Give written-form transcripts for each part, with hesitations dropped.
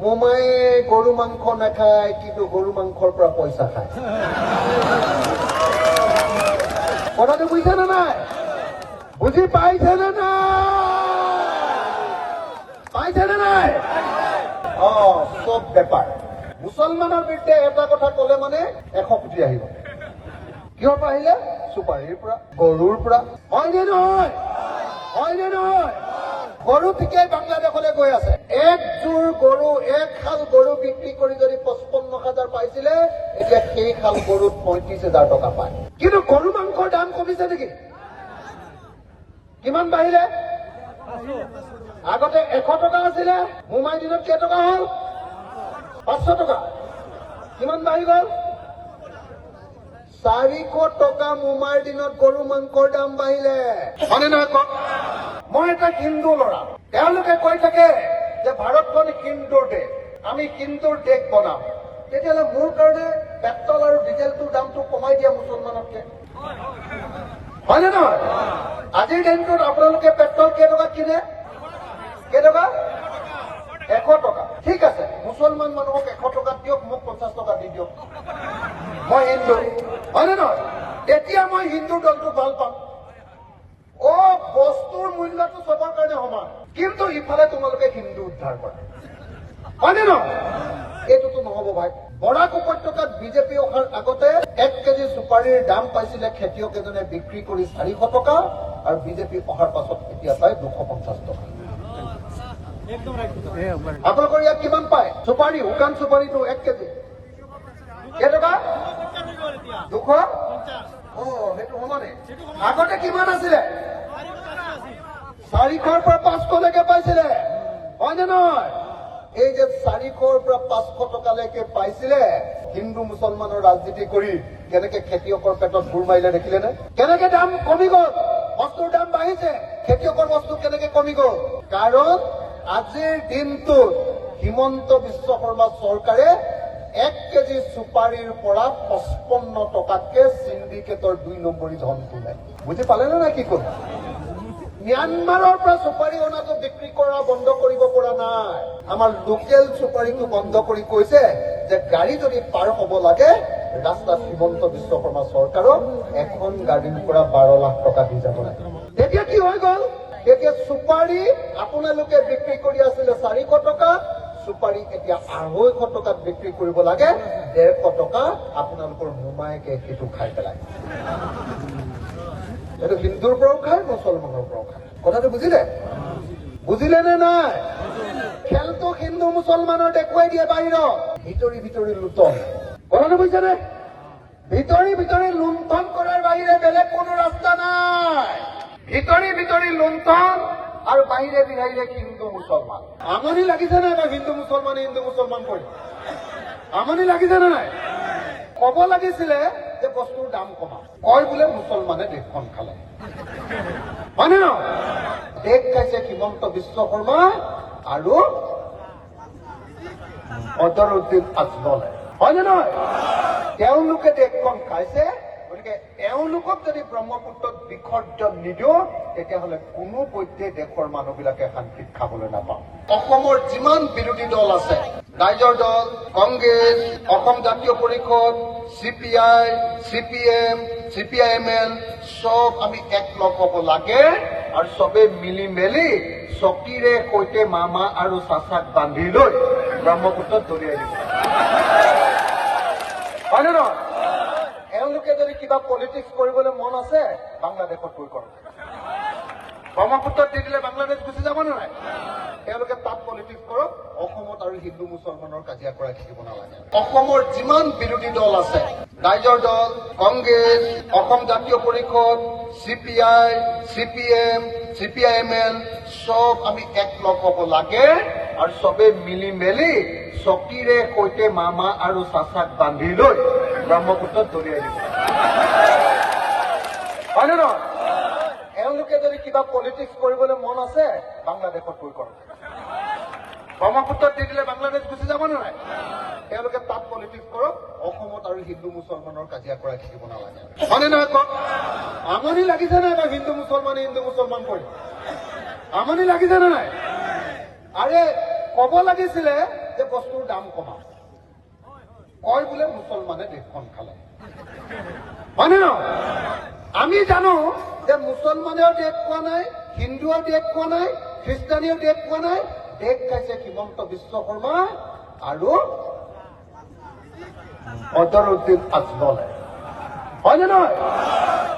মোমায়ে গৰু মাংস নাখায়, কিন্তু গৰু মাংসৰ পৰা পইচা খায়। কথাটো বুজিছে নে নাই? বুজি পাইছে নে নাই? পাইছে নে নাই? চব বেপাৰ। মুছলমানৰ বিৰুদ্ধে এটা কথা কলে মানে 100 কোটি আহিব। কিহৰ পৰা আহিলে? চুপাৰীৰ পৰা, গৰুৰ পৰা। হয়নে নহয়? হয়নে নহয়? গৰু ঠিকেই বাংলাদেশলৈ গৈ আছে। একযোৰ গৰু, এক খাল গৰু বিক্ৰী কৰি যদি 55,000 পাইছিলে, এতিয়া সেই খাল গৰুত 35,000 টকা পায়। কিন্তু গৰু মাংসৰ দাম কমিছে নেকি? কিমান বাঢ়িলে? আগতে 100 টকা আছিলে, মোমাই দিনত কেইটকা হ'ল? 500 টকা। কিমান বাঢ়ি গ'ল? 400 টকা মোমাৰ দিনত গৰু মাংসৰ দাম বাঢ়িলে। হয়নে নহয় কওক? মই এটা হিন্দু ল'ৰা, তেওঁলোকে কৈ থাকে যে ভাৰতখন হিন্দুৰ দেশ, আমি হিন্দুৰ দেশ বনাম। তেতিয়াহ'লে মোৰ কাৰণে পেট্ৰল আৰু ডিজেলটোৰ দামটো কমাই দিয়া মুছলমানতকে। হয়নে নহয়? আজিৰ দিনটোত আপোনালোকে পেট্ৰল কেইটকা কিনে? কেইটকা? 100 টকা। ঠিক আছে, মুছলমান মানুহক 100 টকা দিয়ক, মোক 50 টকা দি দিয়ক। মই হিন্দু, হয়নে নহয়? তেতিয়া মই হিন্দু দলটো ভাল পাম। বস্তুৰ মূল্যটো চবৰ কাৰণে সমান, কিন্তু ইফালে তোমালোকে হিন্দু উদ্ধাৰ কৰা। হয়নে নহয়? এইটোতো নহব ভাই। বৰাক উপত্যকাত বিজেপি অহাৰ আগতে 1 কেজি চুপাৰীৰ দাম পাইছিলে খেতিয়ক এজনে বিক্ৰী কৰি 400 টকা, আৰু বিজেপি অহাৰ পাছত এতিয়া পায় 250 টকা। আপোনালোকৰ ইয়াত কিমান পায় চুপাৰী? শুকান চুপাৰীটো 1 কেজি কেইটকা? 200? সেইটো সমানে। আগতে কিমান আছিলে? 400ৰ পৰা 500লৈকে পাইছিলে। হয়নে নহয়? এই যে 400ৰ পৰা 500 টকালৈকে পাইছিলে, হিন্দু মুছলমানৰ ৰাজনীতি কৰি কেনেকে খেতিয়কৰ পেটত বুৰ মাৰিলে দেখিলে নে? কেনেকে দাম কমি গ'ল, বস্তুৰ দাম বাঢ়িছে, খেতিয়কৰ বস্তু কেনেকে কমি গ'ল? কাৰণ আজিৰ দিনটোত হিমন্ত বিশ্ব শৰ্মা চৰকাৰে 1 কেজি চুপাৰীৰ পৰা 55 টকাতকে চিণ্ডিকেটৰ 2 নম্বৰী ধন তোলে। বুজি পালে নে নাই কি কল? ম্যানমাৰৰ পৰা চুপাৰী অনাটো বিক্ৰী কৰা বন্ধ কৰিব পৰা নাই। আমাৰ লোকেল চুপাৰীটো বন্ধ কৰি কৈছে যে গাড়ী যদি পাৰ হ'ব লাগে, ৰাস্তাত হিমন্ত বিশ্ব শৰ্মা চৰকাৰক এখন গাড়ীৰ পৰা 12 লাখ টকা দি যাব লাগে। তেতিয়া কি হৈ গ'ল? তেতিয়া চুপাৰী আপোনালোকে বিক্ৰী কৰি আছিলে 400 টকা, চুপাৰী এতিয়া 250 টকাত বিক্ৰী কৰিব লাগে। 150 টকা আপোনালোকৰ মোমায়েকে সেইটো খাই পেলায়। এইটো হিন্দুৰ পৰাও খায়, মুছলমানৰ পৰাও খায়। কথাটো বুজিলে? বুজিলে নে নাই? খেলটো হিন্দু মুছলমানৰ দেখুৱাই দিয়ে বাহিৰত, ভিতৰি ভিতৰি লুটন। কথাটো বুজিছেনে? ভিতৰি ভিতৰি লুণ্ঠন কৰাৰ বাহিৰে বেলেগ কোনো ৰাস্তা নাই। ভিতৰি ভিতৰি লুণ্ঠন আৰু বাহিৰে বিহাইৰে হিন্দু মুছলমান। আমনি লাগিছে নাই বা হিন্দু মুছলমান কৰি? আমনি লাগিছে নে নাই? কব লাগিছিলে যে বস্তুৰ দাম কমাম, কয় বোলে মুছলমানে দেশখন খালে। হয়নে নহয়? দেশ খাইছে হিমন্ত বিশ্ব শৰ্মা আৰু অজহৰুদ্দিন আজমলে। হয়নে নহয়? তেওঁলোকে দেশখন খাইছে। গতিকে এওঁলোকক যদি ব্ৰহ্মপুত্ৰত বিসৰ্জন নিদিওঁ, তেতিয়াহ'লে কোনো পধ্যে দেশৰ মানুহবিলাকে শান্তিত খাবলৈ নাপাওঁ। অসমৰ যিমান বিৰোধী দল আছে, ৰাইজৰ দল, কংগ্ৰেছ, অসম জাতীয় পৰিষদ, CPI, CPM, CPIML, চব আমি একলগ হ'ব লাগে আৰু চবে মিলি মেলি চকীৰে সৈতে মামা আৰু চাচাক বান্ধি লৈ ব্ৰহ্মপুত্ৰত দলিয়াই দিব। হয়নে নহয়? এওঁলোকে যদি কিবা পলিটিক্স কৰিবলৈ মন আছে, বাংলাদেশত গৈ কৰক। ব্ৰহ্মপুত্ৰত দি দিলে বাংলাদেশ গুচি যাব নে নাই? তেওঁলোকে তাত পলিটিক্স কৰক, অসমত আৰু হিন্দু মুছলমানৰ কাজিয়া কৰাই থাকিব নালাগে। অসমৰ যিমান বিৰোধী দল আছে, ৰাইজৰ দল, কংগ্ৰেছ, অসম জাতীয় পৰিষদ, CPI, CPM, CPIML, চব আমি একলগ হ'ব লাগে আৰু চবে মিলি মেলি চকীৰে সৈতে মামা আৰু চাচাক বান্ধি লৈ ব্ৰহ্মপুত্ৰত দলিয়াই দিব। হয়নে নহয়? এওঁলোকে যদি কিবা পলিটিক্স কৰিবলৈ মন আছে, বাংলাদেশত গৈ কৰক। ব্ৰহ্মপুত্ৰত দি দিলে বাংলাদেশ গুচি যাব নে নাই? তেওঁলোকে তাত পলিটিক্স কৰক, অসমত আৰু হিন্দু মুছলমানৰ কাজিয়া কৰাই থাকিব নালাগে। হয়নে নহয় কওক? আমনি লাগিছে নাই বা হিন্দু মুছলমান কৰি? আমনি লাগিছে নে নাই? আৰে কব লাগিছিলে যে বস্তুৰ দাম কমাম কয় বোলে মুছলমানে দেশখন খালে হয়নে নহয় আমি জানো যে মুছলমানেও দেশ খোৱা নাই হিন্দুৱেও দেশ খোৱা নাই খ্ৰীষ্টানেও দেশ খোৱা নাই দেশ খাইছে হিমন্ত বিশ্ব শৰ্মা আৰু অজৰুদ্দিন আজমলে হয়নে নহয়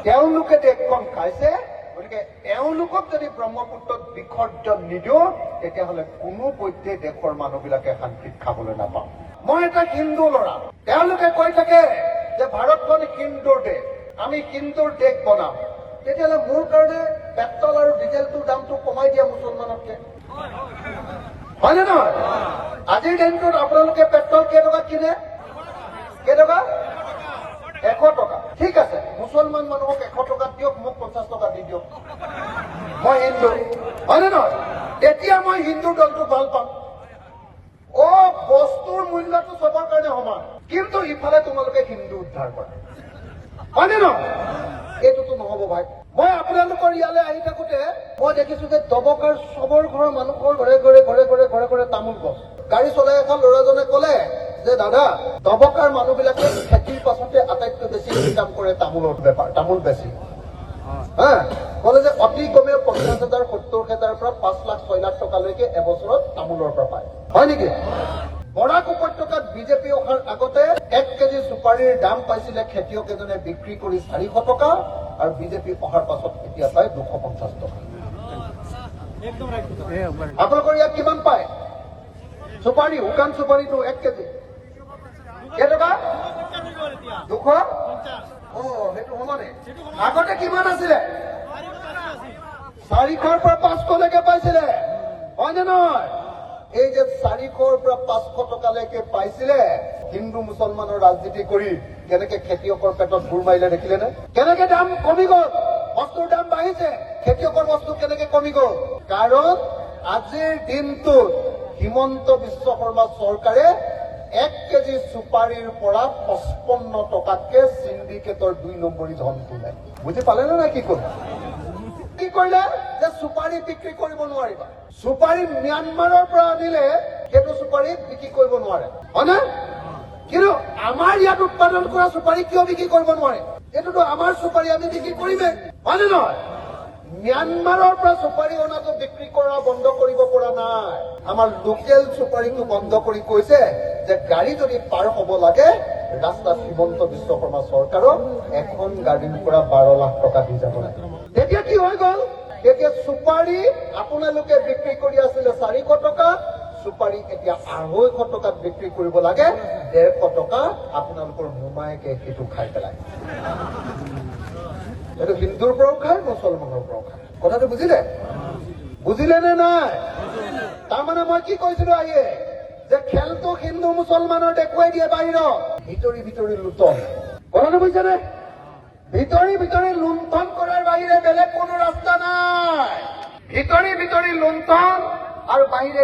তেওঁলোকে দেশখন খাইছে গতিকে এওঁলোকক যদি ব্ৰহ্মপুত্ৰত বিসৰ্জন নিদিওঁ তেতিয়াহ'লে কোনো পধ্যে দেশৰ মানুহবিলাকে শান্তিত খাবলৈ নাপাওঁ মই এটা হিন্দু ল'ৰা তেওঁলোকে কৈ থাকে যে ভাৰতখন হিন্দুৰ দেশ আমি হিন্দুৰ দেশ বনাম তেতিয়াহ'লে মোৰ কাৰণে পেট্ৰল আৰু ডিজেলটোৰ দামটো কমাই দিয়া মুছলমানতকে হয়নে নহয় আজিৰ দিনটোত আপোনালোকে পেট্ৰল কেইটকা কিনে কেইটকা 100 টকা ঠিক আছে মুছলমান মানুহক 100 টকা দিয়ক মোক 50 টকা দি দিয়ক মই হিন্দু হয়নে নহয় তেতিয়া মই হিন্দু দলটো ভাল পাম বস্তুৰ মূল্যটো চবৰ কাৰণে সমান কিন্তু ইফালে তোমালোকে হিন্দু উদ্ধাৰ কৰা হয়নে নহয় এইটোতো নহ'ব ভাই মই আপোনালোকৰ ইয়ালৈ আহি থাকোঁতে মই দেখিছো যে দবকাৰ চবৰ ঘৰৰ মানুহৰ ঘৰে তামোল গছ গাড়ী চলাই এখন ল'ৰাজনে ক'লে যে দাদা দবকাৰ মানুহবিলাকে খেতিৰ পাছতে আটাইতকৈ বেছি ইনকাম কৰে তামোলৰ বেপাৰ তামোল বেছি ক'লে যে অতি কমেও 50,000 70,000 পৰা 5 লাখ 6 লাখ টকালৈকে এবছৰত তামোলৰ পৰা পায় হয় নেকি বৰাক উপত্যকাত বিজেপি অহাৰ আগতে 1 কেজি চুপাৰীৰ দাম পাইছিলে খেতিয়ক এজনে বিক্ৰী কৰি 400 টকা আৰু বিজেপি অহাৰ পাছত এতিয়া পায় 250 টকা আপোনালোকৰ ইয়াত কিমান পায় চুপাৰী শুকান চুপাৰীটো 1 কেজি কেইটকা 200 সেইটো সমানে আগতে কিমান আছিলে 400ৰ পৰা 500লৈকে পাইছিলে হয়নে নহয় এই যে 400ৰ পৰা 500 টকালৈকে পাইছিলে হিন্দু মুছলমানৰ ৰাজনীতি কৰি কেনেকে খেতিয়কৰ পেটত গুৰ মাৰিলে দেখিলেনে কেনেকে দাম কমি গ'ল বস্তুৰ দাম বাঢ়িছে খেতিয়কৰ বস্তু কেনেকে কমি গ'ল কাৰণ আজিৰ দিনটোত হিমন্ত বিশ্ব শৰ্মা চৰকাৰে 1 কেজি চুপাৰীৰ পৰা 55 টকাতকে সিন্ডিকেটৰ 2 নম্বৰী ধন তোলে বুজি পালে নে কি ক'ল কি কৰিলে যে চুপাৰী বিক্ৰী কৰিব নোৱাৰিবা চুপাৰী ম্যানমাৰৰ পৰা আনিলে সেইটো চুপাৰী বিক্ৰী কৰিব নোৱাৰে হয়নে কিন্তু আমাৰ ইয়াত উৎপাদন কৰা চুপাৰী কিয় বিক্ৰী কৰিব নোৱাৰে এইটোতো আমাৰ চুপাৰী আমি বিক্ৰী কৰিমেই হয়নে নহয় ম্যানমাৰৰ পৰা চুপাৰী অনাটো বিক্ৰী কৰা বন্ধ কৰিব পৰা নাই আমাৰ লোকেল চুপাৰীটো বন্ধ কৰি কৈছে যে গাড়ী যদি পাৰ হ'ব লাগে ৰাস্তাত হিমন্ত বিশ্ব শৰ্মা চৰকাৰক এখন গাড়ীৰ পৰা 12 লাখ টকা দি যাব লাগে তেতিয়া কি হৈ গ'ল এতিয়া চুপাৰী আপোনালোকে বিক্ৰী কৰি আছিলে 400 টকা চুপাৰী এতিয়া 250 টকাত বিক্ৰী কৰিব লাগে 150 টকা আপোনালোকৰ মোমায়েকে সেইটো খাই পেলায় এইটো হিন্দুৰ পৰাও খায় মুছলমানৰ পৰাও খায় কথাটো বুজিলে নে নাই তাৰমানে মই কি কৈছিলো আহিয়ে যে খেলটো হিন্দু মুছলমানৰ দেখুৱাই দিয়ে বাহিৰত ভিতৰি লুটন কথাটো বুজিছেনে ভিতৰি লুণ্ঠন কৰাৰ বাহিৰে বেলেগ কোনো ৰাস্তা নাই ভিতৰি লুণ্ঠন আৰু বাহিৰে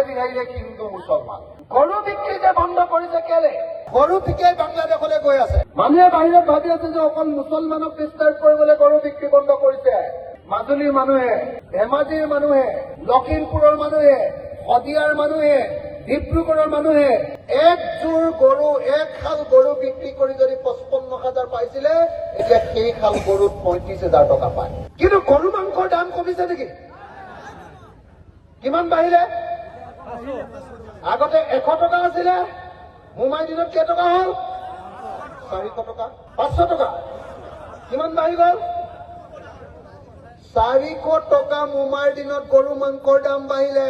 হিন্দু মুছলমান গৰু বিক্ৰী যে বন্ধ কৰিছে কেলে গৰু বিক্ৰী বাংলাদেশলৈ গৈ আছে মানুহে বাহিৰত ভাবি আছে যে অকল মুছলমানক ডিষ্টাৰ্ব কৰিবলৈ গৰু বিক্ৰী বন্ধ কৰিছে মাজুলীৰ মানুহে ধেমাজিৰ মানুহে লখিমপুৰৰ মানুহে শদিয়াৰ মানুহে ডিব্ৰুগড়ৰ মানুহে একযোৰ গৰু খাল গৰু বিক্ৰী কৰি যদি 55,000 পাইছিলে এতিয়া সেই খাল গৰুত 35,000 টকা পায় কিন্তু গৰু মাংসৰ দাম কমিছে নেকি কিমান বাঢ়িলে আগতে 100 টকা আছিলে মোমাই দিনত কেইটকা হ'ল 400 টকা 500 টকা কিমান বাঢ়ি গ'ল 400 টকা মোমাইৰ দিনত গৰু মাংসৰ দাম বাঢ়িলে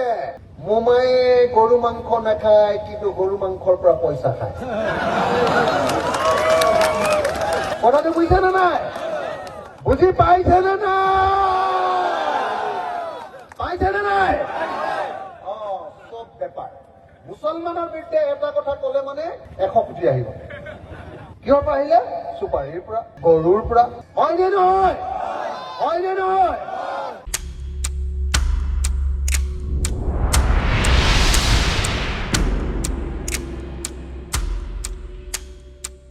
মোমায়ে গৰু মাংস নাখায় কিন্তু গৰু মাংসৰ পৰা পইচা খায় কথাটো বুজিছে নে নাই বুজি পাইছে নে নাই চব বেপাৰ মুছলমানৰ বিৰুদ্ধে এটা কথা ক'লে মানে 100 কোটি আহিব কিহৰ পৰা আহিলে চুপাৰীৰ পৰা গৰুৰ পৰা হয়নে নহয়